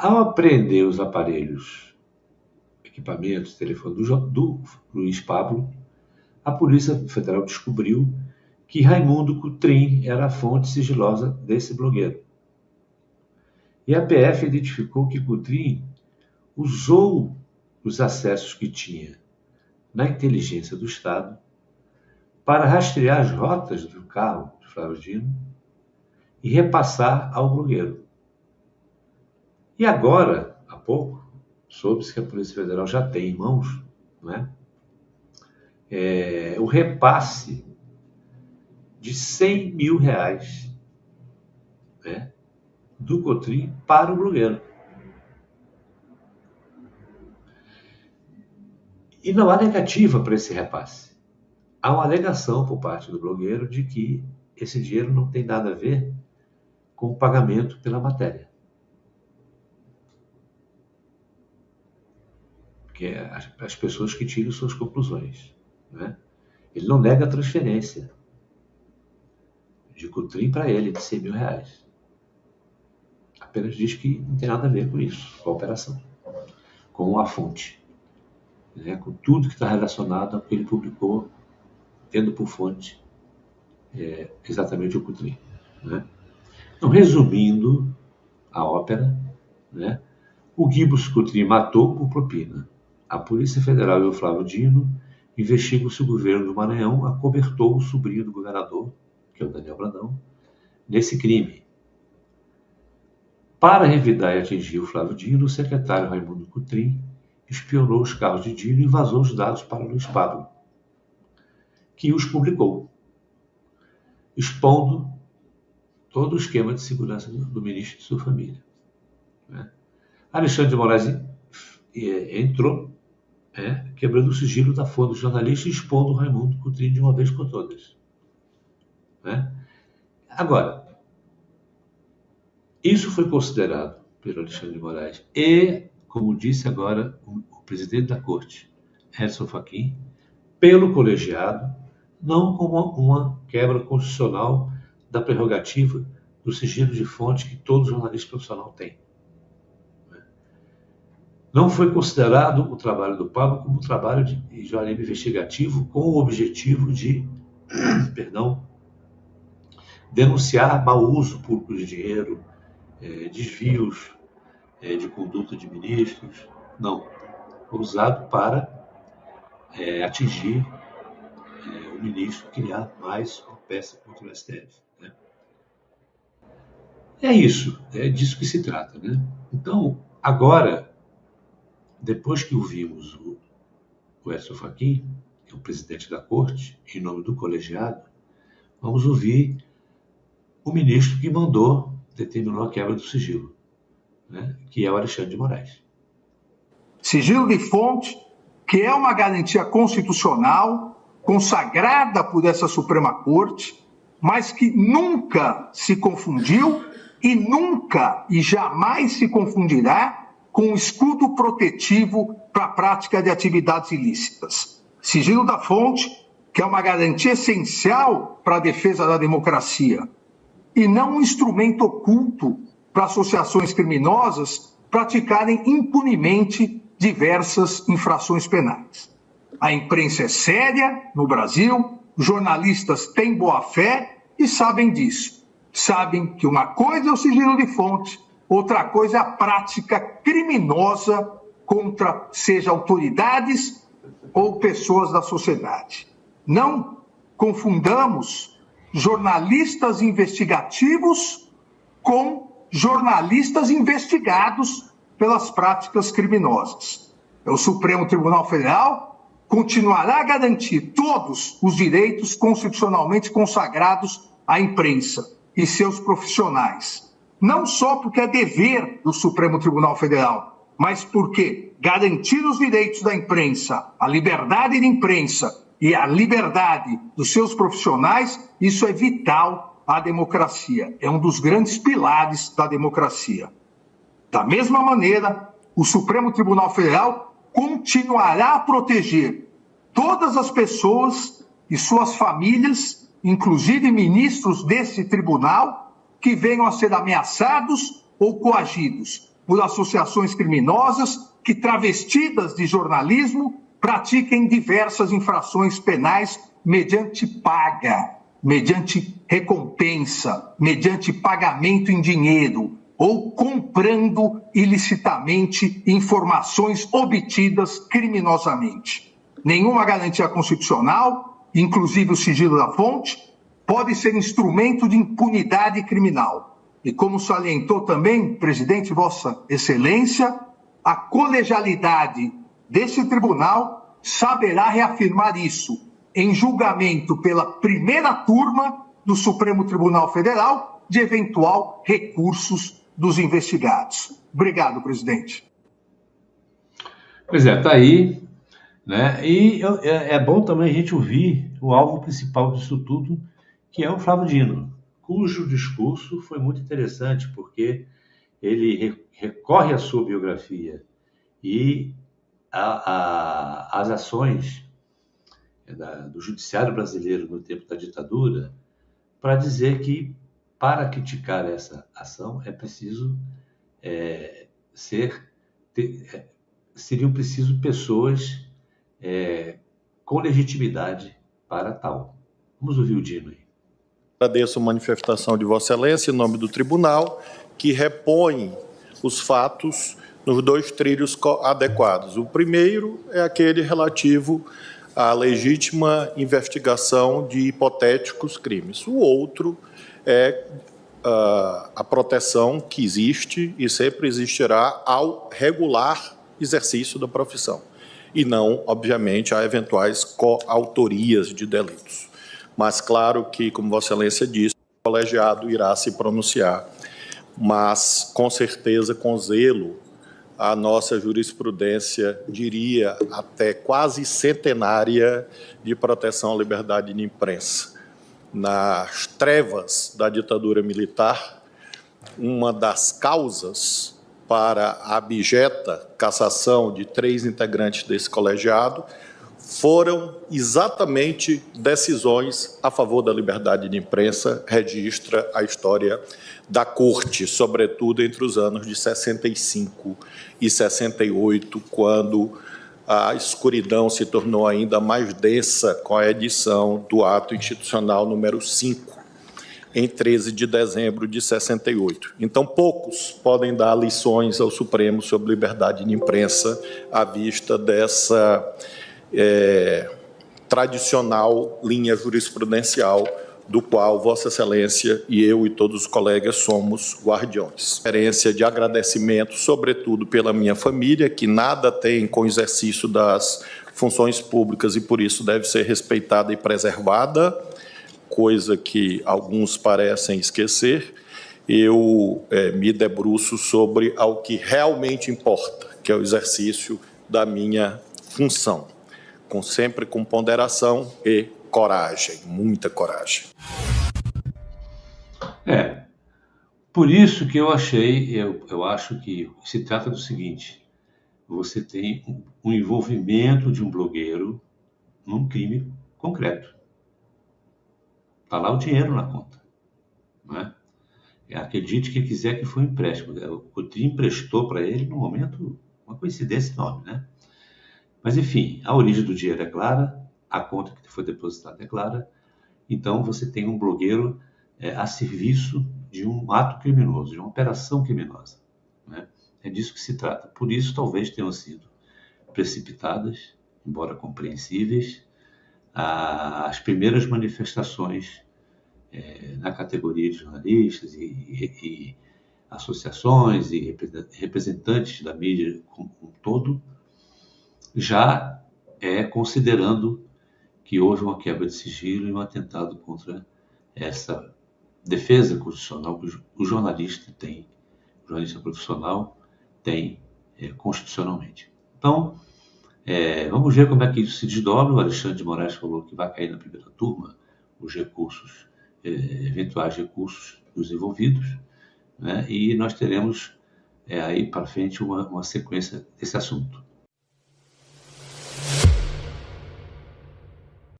Ao apreender os aparelhos, equipamentos, telefone do Luiz Pablo, a Polícia Federal descobriu que Raimundo Cotrim era a fonte sigilosa desse blogueiro. E a PF identificou que Cotrim usou os acessos que tinha na inteligência do Estado para rastrear as rotas do carro de Flávio Dino e repassar ao blogueiro. E agora, há pouco, soube-se que a Polícia Federal já tem em mãos, né, o repasse de R$100 mil, né, do Cotrim para o blogueiro. E não há negativa para esse repasse. Há uma alegação por parte do blogueiro de que esse dinheiro não tem nada a ver com o pagamento pela matéria. Que é as pessoas que tiram suas conclusões, né? Ele não nega a transferência de Cotrim para ele de R$100 mil. Apenas diz que não tem nada a ver com isso, com a operação, com a fonte, né? Com tudo que está relacionado ao que ele publicou, tendo por fonte exatamente o Cotrim, né? Então, resumindo a ópera, né? O Gibbs Cotrim matou por propina. A Polícia Federal e o Flávio Dino investigam se o governo do Maranhão acobertou o sobrinho do governador, que é o Daniel Brandão, nesse crime. Para revidar e atingir o Flávio Dino, o secretário Raimundo Cotrim espionou os carros de Dino e vazou os dados para Luiz Pablo, que os publicou, expondo todo o esquema de segurança do ministro e de sua família, né? Alexandre de Moraes entrou, quebrando o sigilo da fonte do jornalista e expondo o Raimundo Cotrim de uma vez por todas, né? Agora, isso foi considerado pelo Alexandre de Moraes e, como disse agora o presidente da corte, Edson Fachin, pelo colegiado, não como uma quebra constitucional da prerrogativa do sigilo de fonte que todo jornalista profissional tem. Não foi considerado o trabalho do Pablo como um trabalho de jornalismo investigativo com o objetivo de, denunciar mau uso público de dinheiro, desvios de conduta de ministros. Não. Foi usado para atingir o ministro, criar mais uma peça contra o STF, né? É isso, é disso que se trata, né? Então, agora, depois que ouvimos o Edson Fachin, que é o presidente da corte, em nome do colegiado, vamos ouvir o ministro que determinou a quebra do sigilo, né, que é o Alexandre de Moraes. Sigilo de fonte, que é uma garantia constitucional, consagrada por essa Suprema Corte, mas que nunca se confundiu e nunca e jamais se confundirá com o escudo protetivo para a prática de atividades ilícitas. Sigilo da fonte, que é uma garantia essencial para a defesa da democracia, e não um instrumento oculto para associações criminosas praticarem impunemente diversas infrações penais. A imprensa é séria no Brasil, os jornalistas têm boa-fé e sabem disso. Sabem que uma coisa é o sigilo de fonte, outra coisa é a prática criminosa contra, seja autoridades ou pessoas da sociedade. Não confundamos jornalistas investigativos com jornalistas investigados pelas práticas criminosas. O Supremo Tribunal Federal continuará a garantir todos os direitos constitucionalmente consagrados à imprensa e seus profissionais. Não só porque é dever do Supremo Tribunal Federal, mas porque garantir os direitos da imprensa, a liberdade de imprensa e a liberdade dos seus profissionais, isso é vital à democracia. É um dos grandes pilares da democracia. Da mesma maneira, o Supremo Tribunal Federal continuará a proteger todas as pessoas e suas famílias, inclusive ministros desse tribunal, que venham a ser ameaçados ou coagidos por associações criminosas que, travestidas de jornalismo, pratiquem diversas infrações penais mediante paga, mediante recompensa, mediante pagamento em dinheiro ou comprando ilicitamente informações obtidas criminosamente. Nenhuma garantia constitucional, inclusive o sigilo da fonte, pode ser instrumento de impunidade criminal. E como salientou também, presidente, Vossa Excelência, a colegialidade desse tribunal saberá reafirmar isso em julgamento pela primeira turma do Supremo Tribunal Federal de eventual recursos dos investigados. Obrigado, presidente. Pois é, está aí, né? E é bom também a gente ouvir o alvo principal disso tudo, que é o Flávio Dino, cujo discurso foi muito interessante, porque ele recorre à sua biografia e às ações do judiciário brasileiro no tempo da ditadura, para dizer que, para criticar essa ação, é preciso seriam preciso pessoas com legitimidade para tal. Vamos ouvir o Dino aí. Agradeço a manifestação de Vossa Excelência em nome do Tribunal, que repõe os fatos nos dois trilhos adequados. O primeiro é aquele relativo à legítima investigação de hipotéticos crimes. O outro é a proteção que existe e sempre existirá ao regular exercício da profissão, e não, obviamente, a eventuais coautorias de delitos. Mas, claro que, como Vossa Excelência disse, o colegiado irá se pronunciar, mas, com certeza, com zelo, a nossa jurisprudência, diria, até quase centenária de proteção à liberdade de imprensa. Nas trevas da ditadura militar, uma das causas para a abjeta cassação de 3 integrantes desse colegiado foram exatamente decisões a favor da liberdade de imprensa, registra a história da Corte, sobretudo entre os anos de 65 e 68, quando a escuridão se tornou ainda mais densa com a edição do ato institucional número 5, em 13 de dezembro de 68. Então, poucos podem dar lições ao Supremo sobre liberdade de imprensa à vista dessa tradicional linha jurisprudencial do qual Vossa Excelência e eu e todos os colegas somos guardiões. Experiência de agradecimento, sobretudo pela minha família, que nada tem com o exercício das funções públicas e por isso deve ser respeitada e preservada, coisa que alguns parecem esquecer. Eu me debruço sobre o que realmente importa, que é o exercício da minha função, sempre com ponderação e coragem, muita coragem. Por isso que eu acho que se trata do seguinte: você tem um envolvimento de um blogueiro num crime concreto. Está lá o dinheiro na conta, não é? Acredite quem quiser que foi um empréstimo. O TRI emprestou para ele no momento, uma coincidência enorme, né? Mas, enfim, a origem do dinheiro é clara, a conta que foi depositada é clara, então você tem um blogueiro a serviço de um ato criminoso, de uma operação criminosa, né? É disso que se trata. Por isso, talvez tenham sido precipitadas, embora compreensíveis, as primeiras manifestações na categoria de jornalistas e associações e representantes da mídia como um todo, já considerando que houve uma quebra de sigilo e um atentado contra essa defesa constitucional que o jornalista profissional tem constitucionalmente. Então, vamos ver como é que isso se desdobra. O Alexandre de Moraes falou que vai cair na primeira turma os recursos, eventuais recursos dos envolvidos, né? E nós teremos aí para frente uma sequência desse assunto.